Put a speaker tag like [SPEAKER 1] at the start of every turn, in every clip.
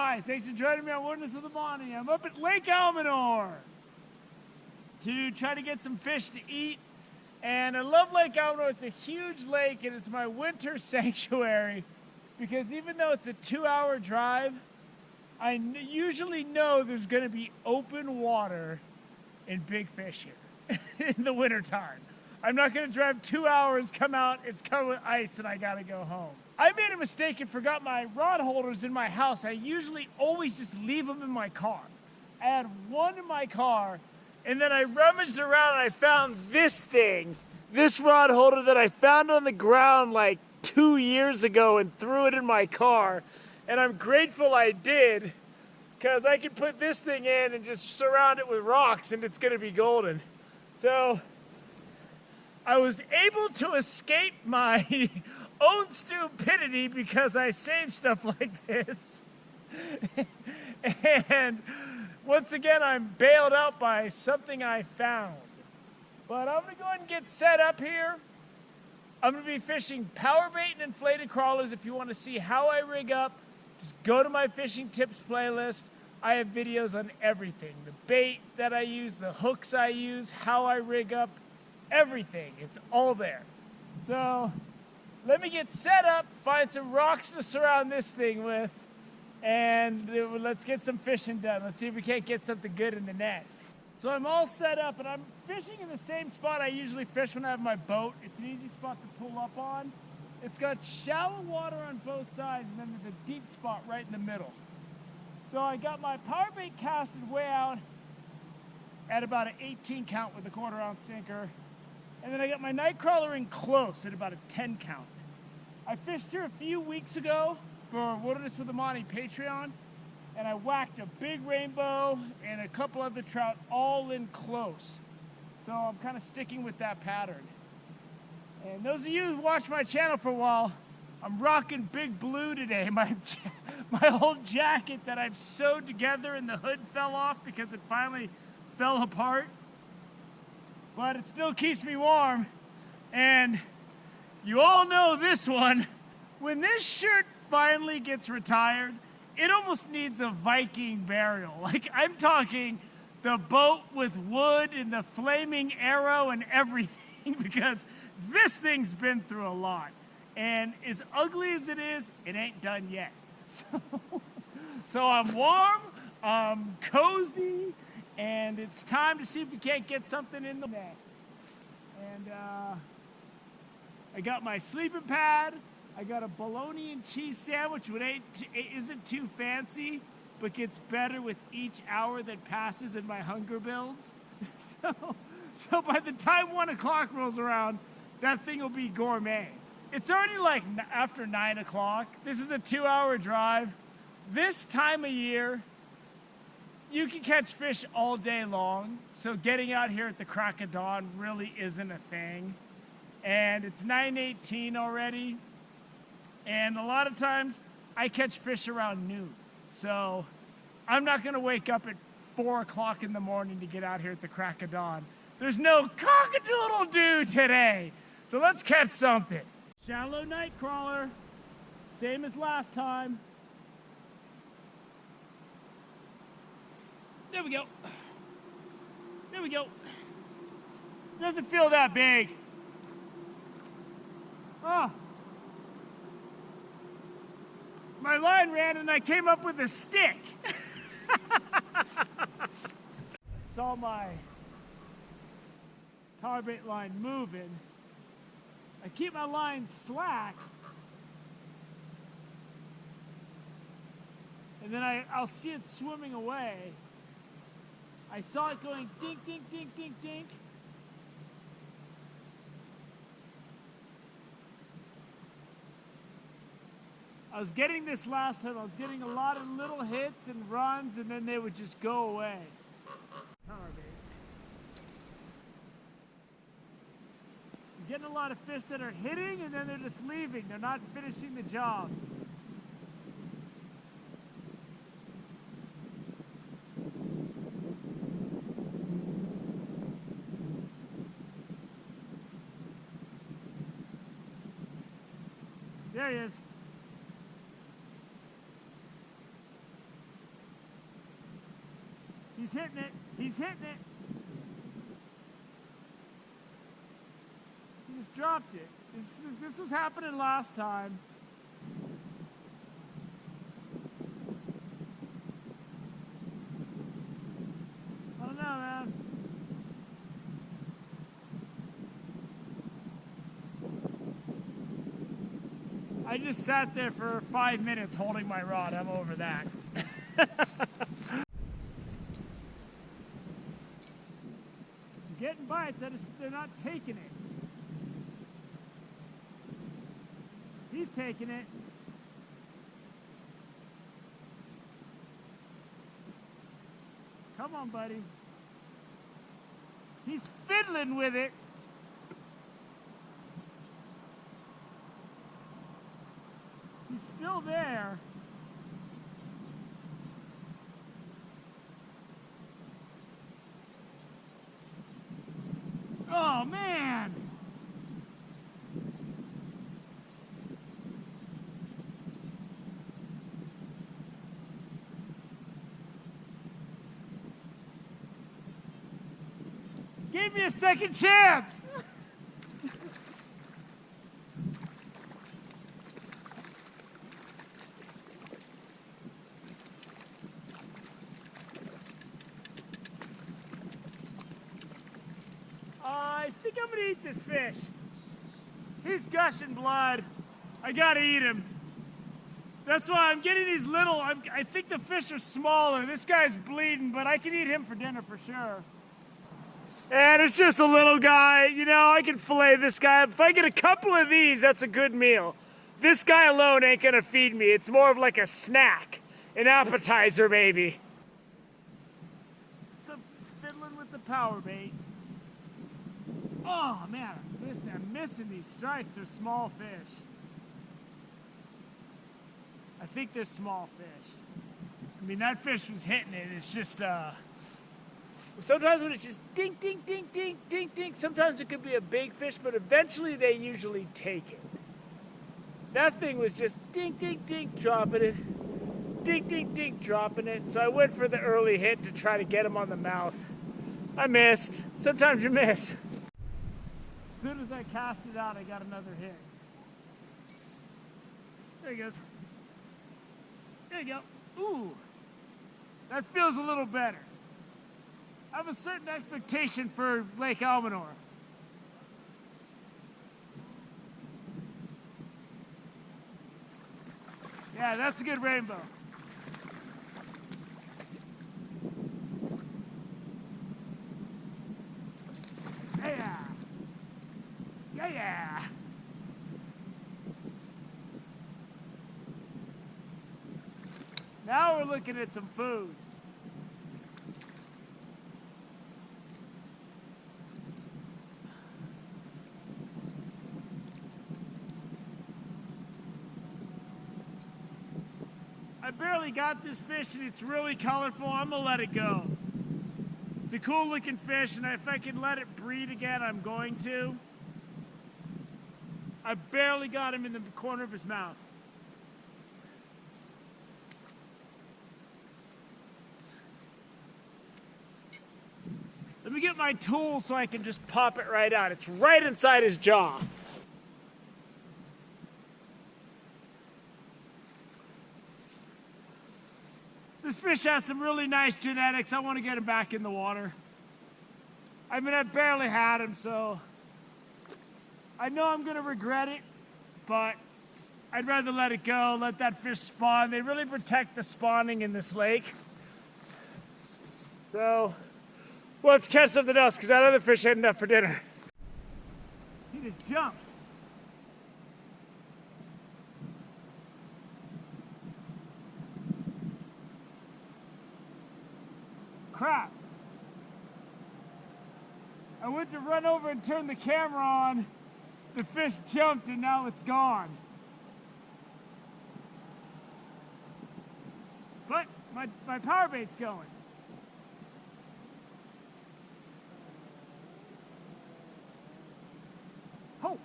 [SPEAKER 1] Hi, thanks for joining me on Wilderness with the Bonnie. I'm up at Lake Almanor to try to get some fish to eat. And I love Lake Almanor. It's a huge lake and it's my winter sanctuary because even though it's a 2-hour drive, I usually know there's going to be open water and big fish here in the wintertime. I'm not going to drive 2 hours, come out, it's covered with ice, and I got to go home. I made a mistake and forgot my rod holders in my house. I usually always just leave them in my car. I had one in my car, and then I rummaged around and I found this thing, this rod holder that I found on the ground like 2 years ago and threw it in my car. And I'm grateful I did, because I can put this thing in and just surround it with rocks and it's gonna be golden. So I was able to escape my own stupidity because I saved stuff like this. And once again, I'm bailed out by something I found. But I'm gonna go ahead and get set up here. I'm gonna be fishing power bait and inflated crawlers. If you wanna see how I rig up, just go to my fishing tips playlist. I have videos on everything. The bait that I use, the hooks I use, how I rig up, everything. It's all there. So let me get set up, find some rocks to surround this thing with, and let's get some fishing done. Let's see if we can't get something good in the net. So I'm all set up, and I'm fishing in the same spot I usually fish when I have my boat. It's an easy spot to pull up on. It's got shallow water on both sides, and then there's a deep spot right in the middle. So I got my power bait casted way out at about an 18 count with a 1/4 ounce sinker. And then I got my night crawler in close at about a 10 count. I fished here a few weeks ago for Wilderness with the Monty Patreon, and I whacked a big rainbow and a couple other trout all in close. So I'm kind of sticking with that pattern. And those of you who watch my channel for a while, I'm rocking Big Blue today. My old jacket that I've sewed together and the hood fell off because it finally fell apart. But it still keeps me warm. And you all know this one. When this shirt finally gets retired, it almost needs a Viking burial. Like, I'm talking the boat with wood and the flaming arrow and everything, because this thing's been through a lot. And as ugly as it is, it ain't done yet. So I'm warm, I'm cozy, and it's time to see if we can't get something in the net. And I got my sleeping pad. I got a bologna and cheese sandwich, which isn't too fancy, but gets better with each hour that passes in my hunger builds. So by the time 1 o'clock rolls around, that thing will be gourmet. It's already like after 9 o'clock. This is a 2-hour drive. This time of year, you can catch fish all day long. So getting out here at the crack of dawn really isn't a thing. And it's 9:18 already. And a lot of times I catch fish around noon. So I'm not gonna wake up at 4 o'clock in the morning to get out here at the crack of dawn. There's no cock-a-doodle-doo today. So let's catch something. Shallow night crawler, same as last time. There we go. There we go. Doesn't feel that big. Oh. My line ran and I came up with a stick. Saw my power bait line moving. I keep my line slack, and then I'll see it swimming away. I saw it going dink, dink, dink, dink, dink. I was getting this last time. I was getting a lot of little hits and runs, and then they would just go away. Power bait. Getting a lot of fish that are hitting and then they're just leaving. They're not finishing the job. There he is. He's hitting it. He's hitting it. He just dropped it. This was happening last time. I don't know, man. I just sat there for 5 minutes holding my rod. I'm over that. Getting bites, they're not taking it. He's taking it. Come on, buddy. He's fiddling with it. He's still there. Oh, man. Give me a second chance. I think I'm gonna eat this fish. He's gushing blood. I gotta eat him. That's why I'm getting these little, I think the fish are smaller. This guy's bleeding, but I can eat him for dinner for sure. And it's just a little guy, you know, I can fillet this guy. If I get a couple of these, that's a good meal. This guy alone ain't gonna feed me. It's more of like a snack, an appetizer maybe. So fiddling with the power bait. Oh man, I'm missing these strikes. They're small fish. I think they're small fish. I mean, that fish was hitting it. It's just, sometimes when it's just ding, ding, ding, ding, ding, ding, sometimes it could be a big fish, but eventually they usually take it. That thing was just ding, ding, ding, dropping it. Ding, ding, ding, dropping it. So I went for the early hit to try to get him on the mouth. I missed. Sometimes you miss. As soon as I cast it out, I got another hit. There he goes. There you go. Ooh. That feels a little better. I have a certain expectation for Lake Almanor. Yeah, that's a good rainbow. Yeah. Yeah, yeah. Now we're looking at some food. I barely got this fish and it's really colorful. I'm gonna let it go. It's a cool looking fish, and if I can let it breed again, I'm going to. I barely got him in the corner of his mouth. Let me get my tool so I can just pop it right out. It's right inside his jaw. This fish has some really nice genetics. I want to get him back in the water. I mean, I barely had him, so I know I'm going to regret it, but I'd rather let it go, let that fish spawn. They really protect the spawning in this lake. So we'll have to catch something else because that other fish had enough for dinner. He just jumped. Crap. I went to run over and turn the camera on. The fish jumped and now it's gone. But my power bait's going. Oh,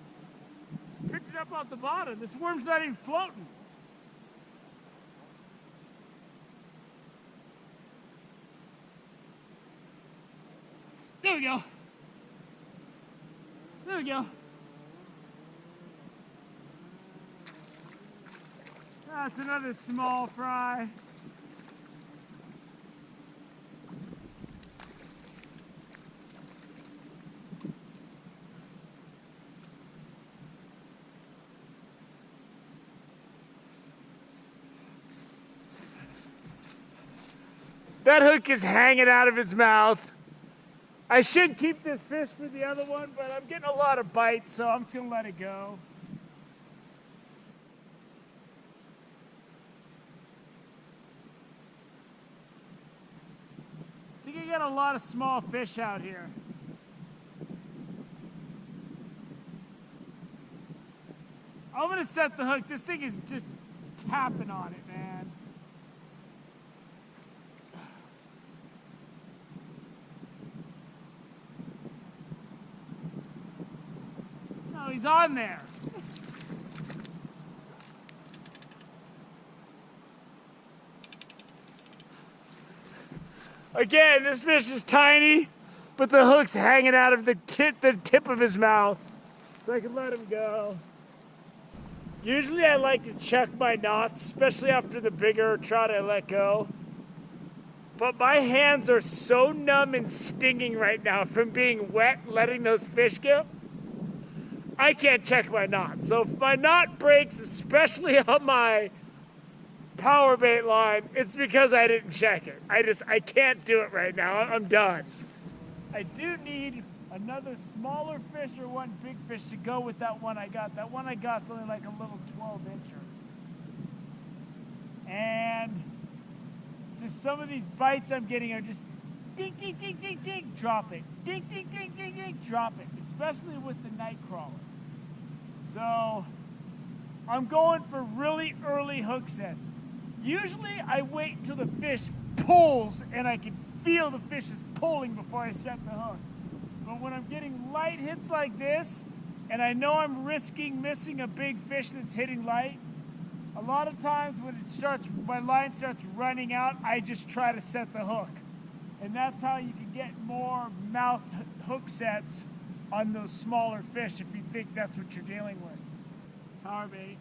[SPEAKER 1] just picked it up off the bottom. This worm's not even floating. There we go. There we go. That's another small fry. That hook is hanging out of his mouth. I should keep this fish for the other one, but I'm getting a lot of bites, so I'm just gonna let it go. I think I got a lot of small fish out here. I'm gonna set the hook. This thing is just tapping on it, man. Oh, he's on there. Again, this fish is tiny, but the hook's hanging out of the tip of his mouth, so I can let him go. Usually I like to check my knots, especially after the bigger trout I let go. But my hands are so numb and stinging right now from being wet, letting those fish go. I can't check my knot. So if my knot breaks, especially on my power bait line, it's because I didn't check it. I can't do it right now. I'm done. I do need another smaller fish or one big fish to go with that one I got. That one I got's only like a little 12-incher. And just some of these bites I'm getting are just ding, ding, ding, ding, ding, drop it. Ding, ding, ding, ding, ding, drop it. Especially with the night crawler. So I'm going for really early hook sets. Usually I wait until the fish pulls and I can feel the fish is pulling before I set the hook. But when I'm getting light hits like this, and I know I'm risking missing a big fish that's hitting light, a lot of times when my line starts running out, I just try to set the hook. And that's how you can get more mouth hook sets on those smaller fish if you think that's what you're dealing with. Power bait.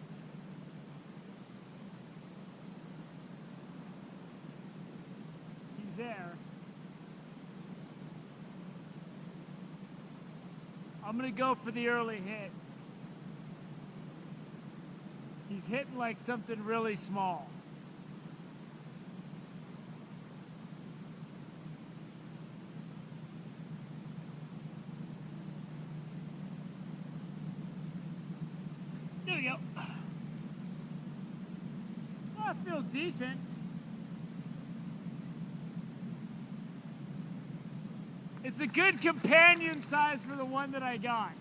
[SPEAKER 1] He's there. I'm gonna go for the early hit. He's hitting like something really small. There we go. Oh, it feels decent. It's a good companion size for the one that I got.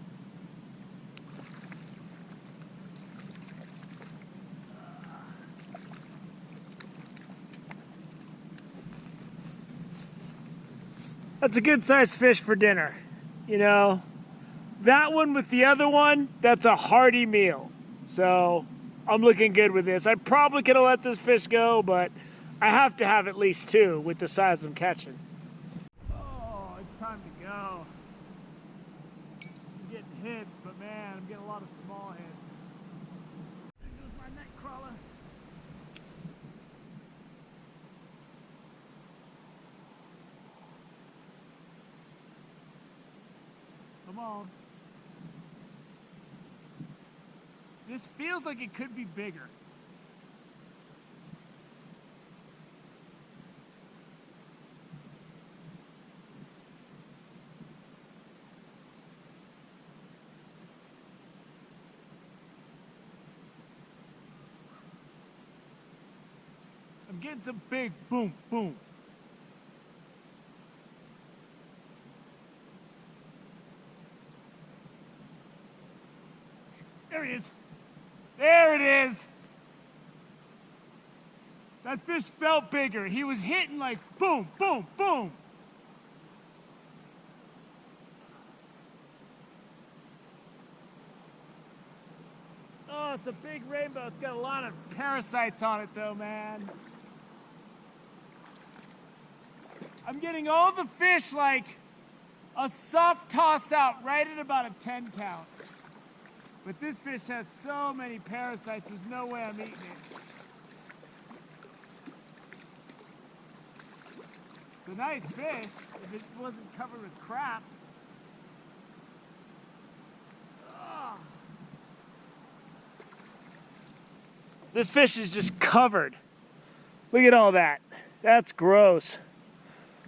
[SPEAKER 1] That's a good sized fish for dinner. You know, that one with the other one, that's a hearty meal. So I'm looking good with this. I probably could have let this fish go, but I have to have at least two with the size I'm catching. Oh, it's time to go. I'm getting hits, but man, I'm getting a lot of small hits. There goes my neck crawler. Come on. This feels like it could be bigger. I'm getting some big boom, boom. There he is. There it is. That fish felt bigger. He was hitting like boom, boom, boom. Oh, it's a big rainbow. It's got a lot of parasites on it though, man. I'm getting all the fish like A soft toss out right at about a 10 count. But this fish has so many parasites, there's no way I'm eating it. It's a nice fish if it wasn't covered with crap. Ugh. This fish is just covered. Look at all that. That's gross.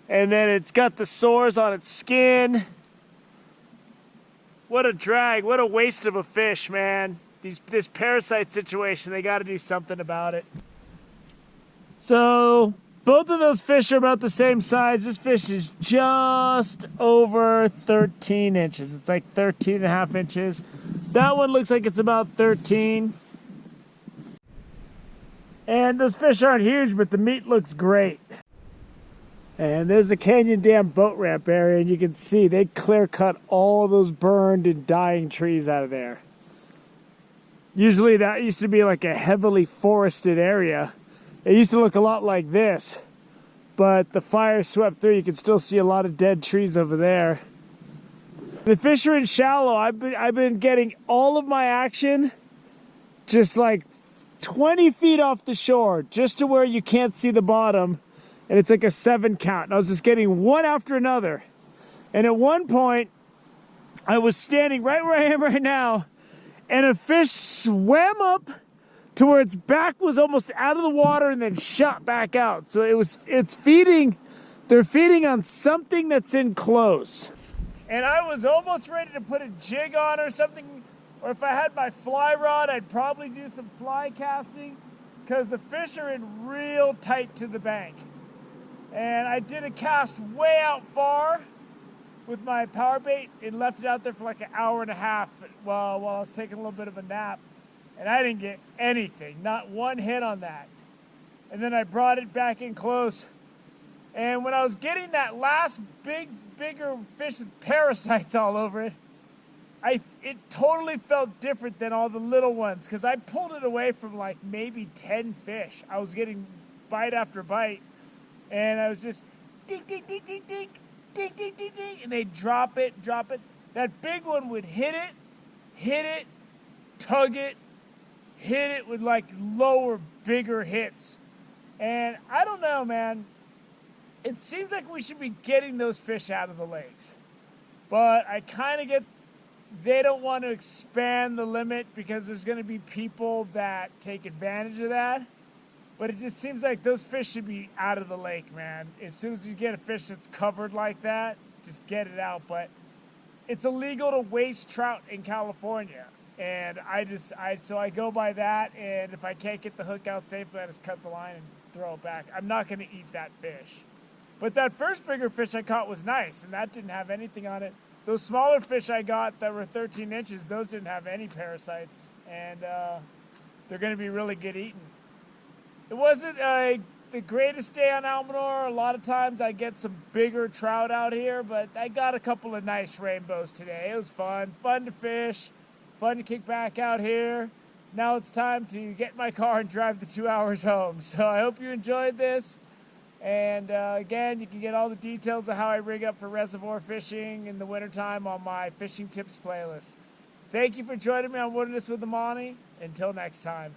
[SPEAKER 1] And then it's got the sores on its skin. What a drag. What a waste of a fish, man. This parasite situation, they got to do something about it. So both of those fish are about the same size. This fish is just over 13 inches. It's like 13 and a half inches. That one looks like it's about 13. And those fish aren't huge, but the meat looks great. And there's the Canyon Dam boat ramp area, and you can see they clear cut all those burned and dying trees out of there. Usually that used to be like a heavily forested area. It used to look a lot like this, but the fire swept through. You can still see a lot of dead trees over there. The fish are in shallow. I've been getting all of my action just like 20 feet off the shore, just to where you can't see the bottom. And it's like a 7 count. And I was just getting one after another. And at one point, I was standing right where I am right now, and a fish swam up to where its back was almost out of the water and then shot back out. So it's feeding, they're feeding on something that's in close. And I was almost ready to put a jig on or something, or if I had my fly rod, I'd probably do some fly casting, because the fish are in real tight to the bank. And I did a cast way out far with my power bait and left it out there for like an hour and a half while I was taking a little bit of a nap. And I didn't get anything, not one hit on that. And then I brought it back in close. And when I was getting that last bigger fish with parasites all over it, it totally felt different than all the little ones, because I pulled it away from like maybe 10 fish. I was getting bite after bite. And I was just dink, dink, dink, dink, dink, dink, dink, dink, dink, and they'd drop it. That big one would hit it, tug it, hit it with like lower, bigger hits. And I don't know, man. It seems like we should be getting those fish out of the lakes. But I kind of get, they don't want to expand the limit because there's going to be people that take advantage of that. But it just seems like those fish should be out of the lake, man. As soon as you get a fish that's covered like that, just get it out. But it's illegal to waste trout in California. And so I go by that, and if I can't get the hook out safely, I just cut the line and throw it back. I'm not going to eat that fish. But that first bigger fish I caught was nice, and that didn't have anything on it. Those smaller fish I got that were 13 inches, those didn't have any parasites. And they're going to be really good eating. It wasn't the greatest day on Almanor. A lot of times I get some bigger trout out here, but I got a couple of nice rainbows today. It was fun to fish, fun to kick back out here. Now it's time to get in my car and drive the 2 hours home. So I hope you enjoyed this. And again, you can get all the details of how I rig up for reservoir fishing in the wintertime on my fishing tips playlist. Thank you for joining me on Wilderness with Amani. Until next time.